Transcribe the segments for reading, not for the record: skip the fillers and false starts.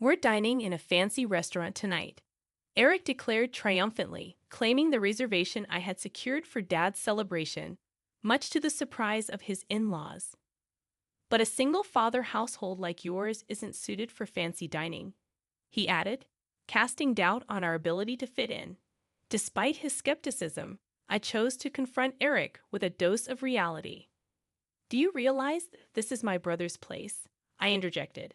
We're dining in a fancy restaurant tonight, Eric declared triumphantly, claiming the reservation I had secured for Dad's celebration, much to the surprise of his in-laws. But a single-father household like yours isn't suited for fancy dining, he added, casting doubt on our ability to fit in. Despite his skepticism, I chose to confront Eric with a dose of reality. Do you realize this is my brother's place? I interjected.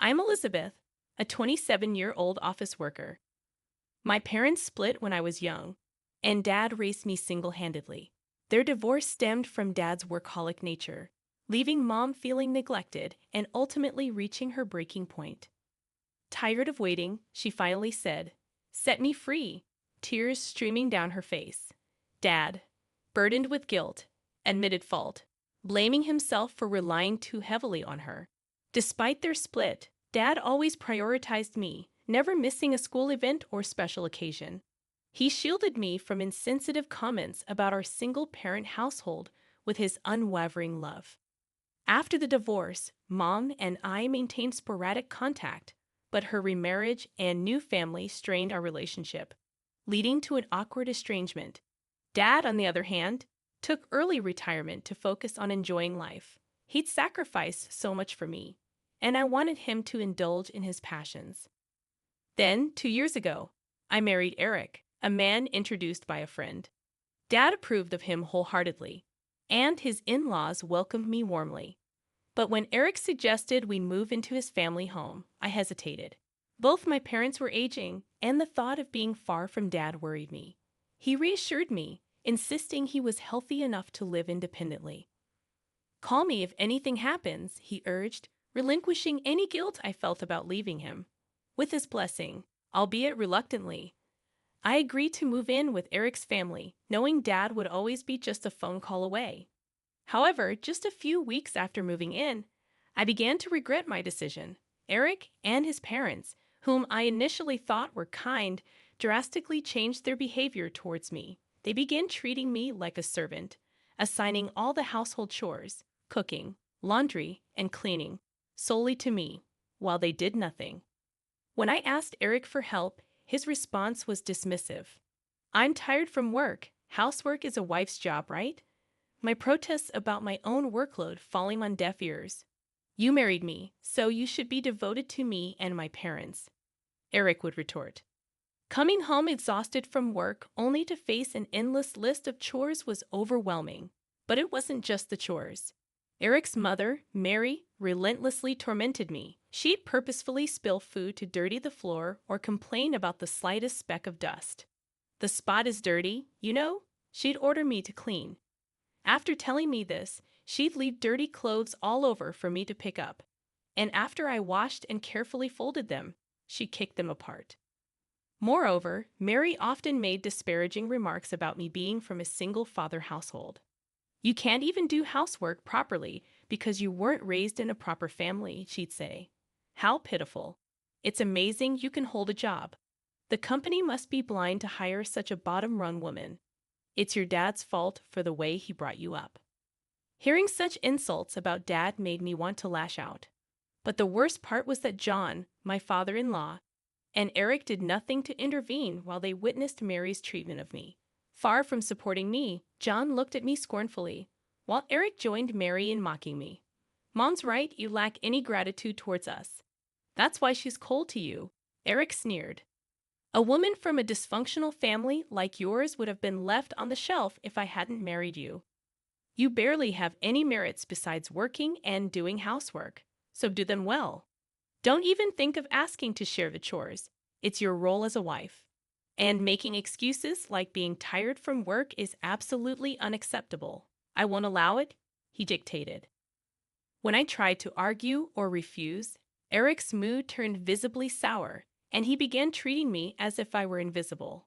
I'm Elizabeth, a 27-year-old office worker. My parents split when I was young, and Dad raised me single-handedly. Their divorce stemmed from Dad's workaholic nature, leaving Mom feeling neglected and ultimately reaching her breaking point. Tired of waiting, she finally said, "Set me free," tears streaming down her face. Dad, burdened with guilt, admitted fault, blaming himself for relying too heavily on her. Despite their split, Dad always prioritized me, never missing a school event or special occasion. He shielded me from insensitive comments about our single-parent household with his unwavering love. After the divorce, Mom and I maintained sporadic contact, but her remarriage and new family strained our relationship, leading to an awkward estrangement. Dad, on the other hand, took early retirement to focus on enjoying life. He'd sacrificed so much for me, and I wanted him to indulge in his passions. Then, 2 years ago, I married Eric, a man introduced by a friend. Dad approved of him wholeheartedly, and his in-laws welcomed me warmly. But when Eric suggested we move into his family home, I hesitated. Both my parents were aging, and the thought of being far from Dad worried me. He reassured me, insisting he was healthy enough to live independently. "Call me if anything happens," he urged, relinquishing any guilt I felt about leaving him. With his blessing, albeit reluctantly, I agreed to move in with Eric's family, knowing Dad would always be just a phone call away. However, just a few weeks after moving in, I began to regret my decision. Eric and his parents, whom I initially thought were kind, drastically changed their behavior towards me. They began treating me like a servant, assigning all the household chores, cooking, laundry, and cleaning, solely to me, while they did nothing. When I asked Eric for help, his response was dismissive. "I'm tired from work. Housework is a wife's job, right?" My protests about my own workload falling on deaf ears. "You married me, so you should be devoted to me and my parents," Eric would retort. Coming home exhausted from work only to face an endless list of chores was overwhelming. But it wasn't just the chores. Eric's mother, Mary, relentlessly tormented me. She'd purposefully spill food to dirty the floor or complain about the slightest speck of dust. "The spot is dirty, you know," she'd order me to clean. After telling me this, she'd leave dirty clothes all over for me to pick up. And after I washed and carefully folded them, she kicked them apart. Moreover, Mary often made disparaging remarks about me being from a single-father household. "You can't even do housework properly because you weren't raised in a proper family," she'd say. "How pitiful. It's amazing you can hold a job. The company must be blind to hire such a bottom-rung woman. It's your dad's fault for the way he brought you up." Hearing such insults about Dad made me want to lash out. But the worst part was that John, my father-in-law, and Eric did nothing to intervene while they witnessed Mary's treatment of me. Far from supporting me, John looked at me scornfully, while Eric joined Mary in mocking me. "Mom's right, you lack any gratitude towards us. That's why she's cold to you," Eric sneered. "A woman from a dysfunctional family like yours would have been left on the shelf if I hadn't married you. You barely have any merits besides working and doing housework, so do them well. Don't even think of asking to share the chores. It's your role as a wife. And making excuses like being tired from work is absolutely unacceptable. I won't allow it," he dictated. When I tried to argue or refuse, Eric's mood turned visibly sour, and he began treating me as if I were invisible.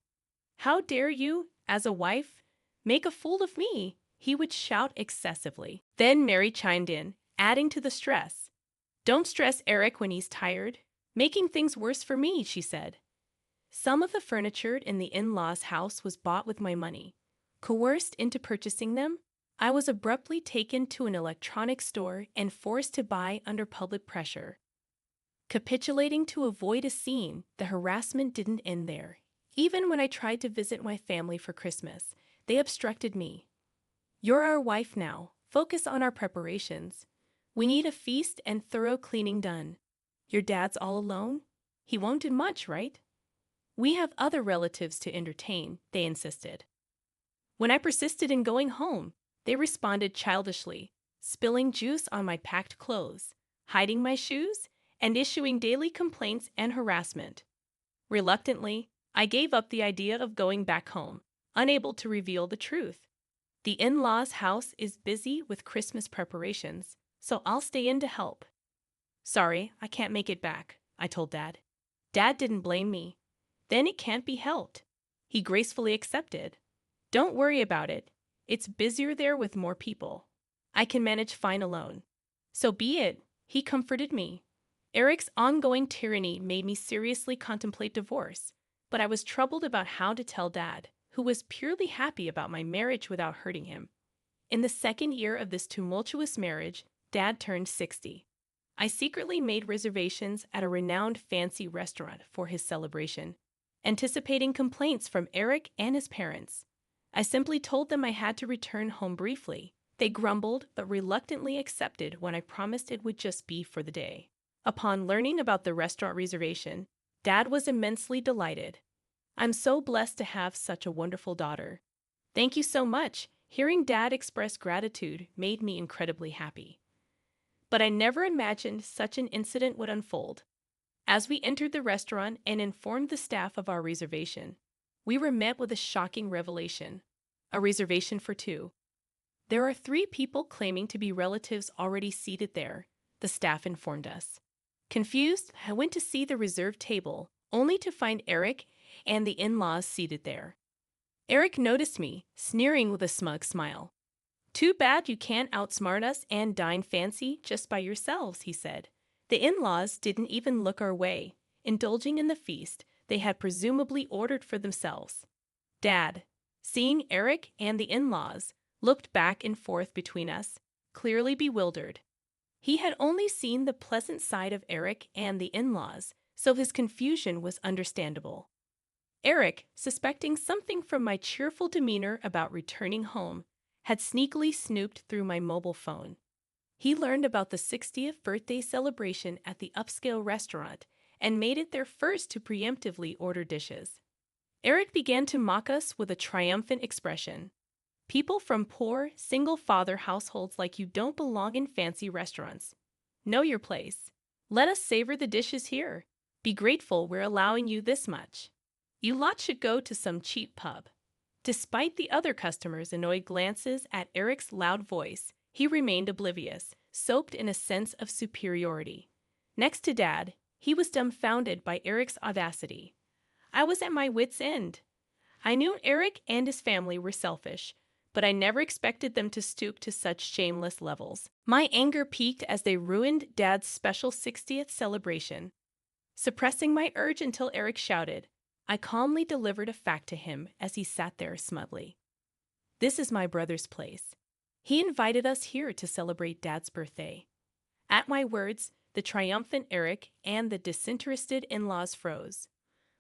"How dare you, as a wife, make a fool of me?" he would shout excessively. Then Mary chimed in, adding to the stress. "Don't stress Eric when he's tired. Making things worse for me," she said. Some of the furniture in the in-laws' house was bought with my money. Coerced into purchasing them, I was abruptly taken to an electronics store and forced to buy under public pressure. Capitulating to avoid a scene, the harassment didn't end there. Even when I tried to visit my family for Christmas, they obstructed me. "You're our wife now. Focus on our preparations. We need a feast and thorough cleaning done. Your dad's all alone? He won't do much, right?" "We have other relatives to entertain," they insisted. When I persisted in going home, they responded childishly, spilling juice on my packed clothes, hiding my shoes, and issuing daily complaints and harassment. Reluctantly, I gave up the idea of going back home, unable to reveal the truth. "The in-laws' house is busy with Christmas preparations, so I'll stay in to help." "Sorry, I can't make it back," I told Dad. Dad didn't blame me. "Then it can't be helped." He gracefully accepted. "Don't worry about it. It's busier there with more people. I can manage fine alone." "So be it," he comforted me. Eric's ongoing tyranny made me seriously contemplate divorce, but I was troubled about how to tell Dad, who was purely happy about my marriage without hurting him. In the second year of this tumultuous marriage, Dad turned 60. I secretly made reservations at a renowned fancy restaurant for his celebration, anticipating complaints from Eric and his parents. I simply told them I had to return home briefly. They grumbled but reluctantly accepted when I promised it would just be for the day. Upon learning about the restaurant reservation, Dad was immensely delighted. "I'm so blessed to have such a wonderful daughter." "Thank you so much." Hearing Dad express gratitude made me incredibly happy. But I never imagined such an incident would unfold. As we entered the restaurant and informed the staff of our reservation, we were met with a shocking revelation: a reservation for two. "There are 3 people claiming to be relatives already seated there," the staff informed us. Confused, I went to see the reserved table, only to find Eric and the in-laws seated there. Eric noticed me, sneering with a smug smile. "Too bad you can't outsmart us and dine fancy just by yourselves," he said. The in-laws didn't even look our way, indulging in the feast they had presumably ordered for themselves. Dad, seeing Eric and the in-laws, looked back and forth between us, clearly bewildered. He had only seen the pleasant side of Eric and the in-laws, so his confusion was understandable. Eric, suspecting something from my cheerful demeanor about returning home, had sneakily snooped through my mobile phone. He learned about the 60th birthday celebration at the upscale restaurant and made it their first to preemptively order dishes. Eric began to mock us with a triumphant expression. "People from poor, single-father households like you don't belong in fancy restaurants. Know your place. Let us savor the dishes here. Be grateful we're allowing you this much. You lot should go to some cheap pub." Despite the other customers' annoyed glances at Eric's loud voice, he remained oblivious, soaked in a sense of superiority. Next to Dad, he was dumbfounded by Eric's audacity. I was at my wits' end. I knew Eric and his family were selfish, but I never expected them to stoop to such shameless levels. My anger peaked as they ruined Dad's special 60th celebration. Suppressing my urge until Eric shouted, I calmly delivered a fact to him as he sat there smugly. "This is my brother's place. He invited us here to celebrate Dad's birthday." At my words, the triumphant Eric and the disinterested in-laws froze.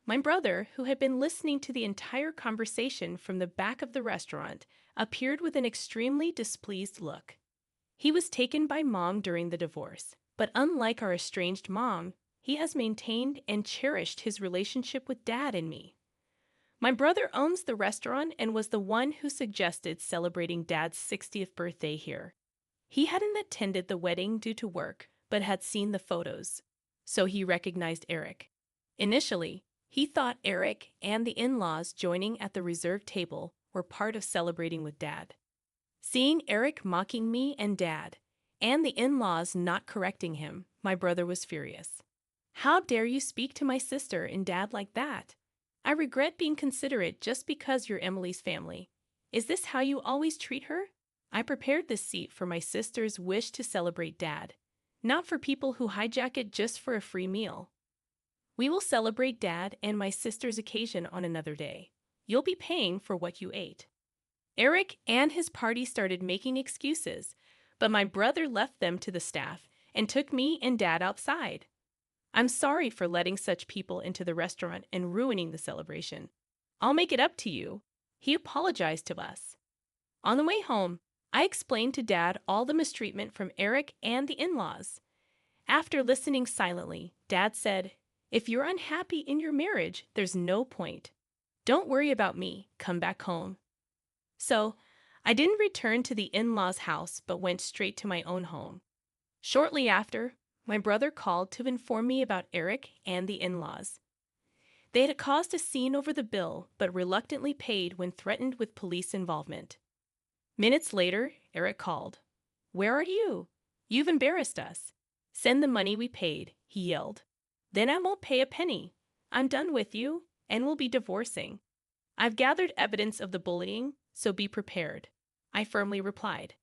My brother, who had been listening to the entire conversation from the back of the restaurant, appeared with an extremely displeased look. He was taken by Mom during the divorce, but unlike our estranged mom, he has maintained and cherished his relationship with Dad and me. My brother owns the restaurant and was the one who suggested celebrating Dad's 60th birthday here. He hadn't attended the wedding due to work, but had seen the photos, so he recognized Eric. Initially, he thought Eric and the in-laws joining at the reserved table were part of celebrating with Dad. Seeing Eric mocking me and Dad, and the in-laws not correcting him, my brother was furious. "How dare you speak to my sister and Dad like that? I regret being considerate just because you're Emily's family. Is this how you always treat her? I prepared this seat for my sister's wish to celebrate Dad, not for people who hijack it just for a free meal. We will celebrate Dad and my sister's occasion on another day. You'll be paying for what you ate." Eric and his party started making excuses, but my brother left them to the staff and took me and Dad outside. I'm sorry for letting such people into the restaurant and ruining the celebration. I'll make it up to you. He apologized to us. On the way home, I explained to Dad all the mistreatment from Eric and the in-laws. After listening silently, Dad said, "If you're unhappy in your marriage, there's no point. Don't worry about me. Come back home." So, I didn't return to the in-laws' house but went straight to my own home. Shortly after, my brother called to inform me about Eric and the in-laws. They had caused a scene over the bill but reluctantly paid when threatened with police involvement. Minutes later, Eric called. "Where are you? You've embarrassed us. Send the money we paid," he yelled. "Then I won't pay a penny. I'm done with you and will be divorcing. I've gathered evidence of the bullying, so be prepared," I firmly replied.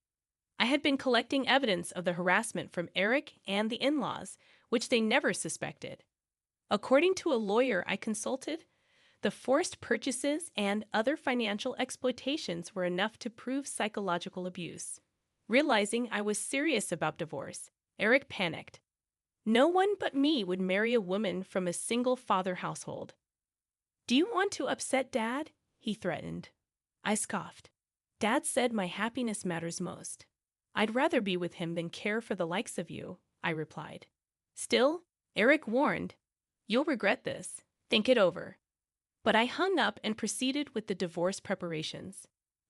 I had been collecting evidence of the harassment from Eric and the in-laws, which they never suspected. According to a lawyer I consulted, the forced purchases and other financial exploitations were enough to prove psychological abuse. Realizing I was serious about divorce, Eric panicked. No one but me would marry a woman from a single-father household. "Do you want to upset Dad?" he threatened. I scoffed. "Dad said my happiness matters most. I'd rather be with him than care for the likes of you," I replied. Still, Eric warned, "You'll regret this. Think it over." But I hung up and proceeded with the divorce preparations.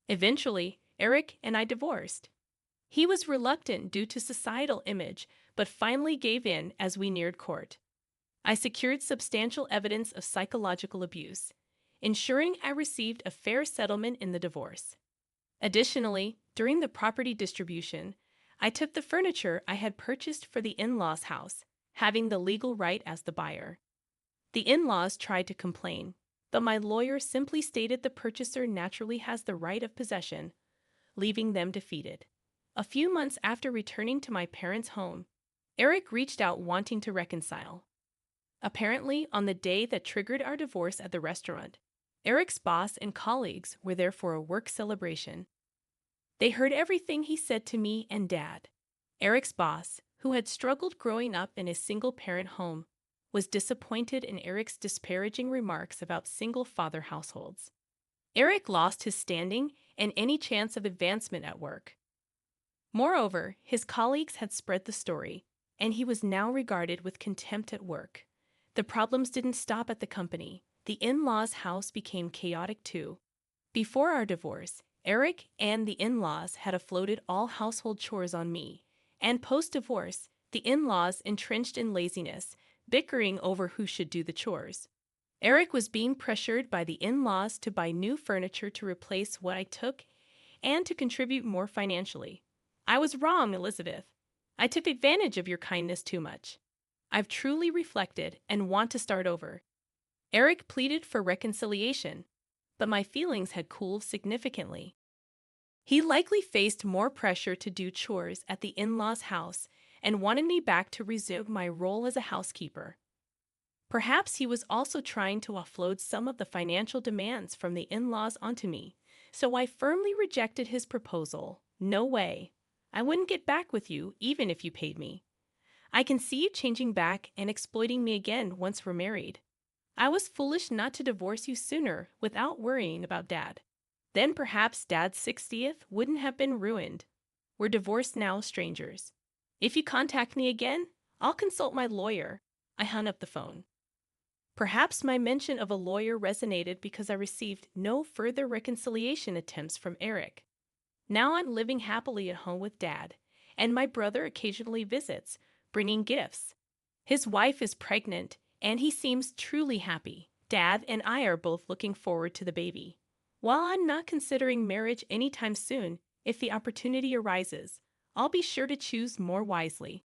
Eventually, Eric and I divorced. He was reluctant due to societal image, but finally gave in as we neared court. I secured substantial evidence of psychological abuse, ensuring I received a fair settlement in the divorce. Additionally, during the property distribution, I took the furniture I had purchased for the in-laws' house, having the legal right as the buyer. The in-laws tried to complain, but my lawyer simply stated the purchaser naturally has the right of possession, leaving them defeated. A few months after returning to my parents' home, Eric reached out wanting to reconcile. Apparently, on the day that triggered our divorce at the restaurant, Eric's boss and colleagues were there for a work celebration. They heard everything he said to me and Dad. Eric's boss, who had struggled growing up in a single-parent home, was disappointed in Eric's disparaging remarks about single-father households. Eric lost his standing and any chance of advancement at work. Moreover, his colleagues had spread the story, and he was now regarded with contempt at work. The problems didn't stop at the company. The in-laws' house became chaotic too. Before our divorce, Eric and the in-laws had offloaded all household chores on me, and post-divorce, the in-laws entrenched in laziness, bickering over who should do the chores. Eric was being pressured by the in-laws to buy new furniture to replace what I took and to contribute more financially. "I was wrong, Elizabeth. I took advantage of your kindness too much. I've truly reflected and want to start over." Eric pleaded for reconciliation, but my feelings had cooled significantly. He likely faced more pressure to do chores at the in-laws' house and wanted me back to resume my role as a housekeeper. Perhaps he was also trying to offload some of the financial demands from the in-laws onto me, so I firmly rejected his proposal. "No way. I wouldn't get back with you even if you paid me. I can see you changing back and exploiting me again once we're married. I was foolish not to divorce you sooner without worrying about Dad. Then perhaps Dad's 60th wouldn't have been ruined. We're divorced now, strangers. If you contact me again, I'll consult my lawyer." I hung up the phone. Perhaps my mention of a lawyer resonated because I received no further reconciliation attempts from Eric. Now I'm living happily at home with Dad, and my brother occasionally visits, bringing gifts. His wife is pregnant, and he seems truly happy. Dad and I are both looking forward to the baby. While I'm not considering marriage anytime soon, if the opportunity arises, I'll be sure to choose more wisely.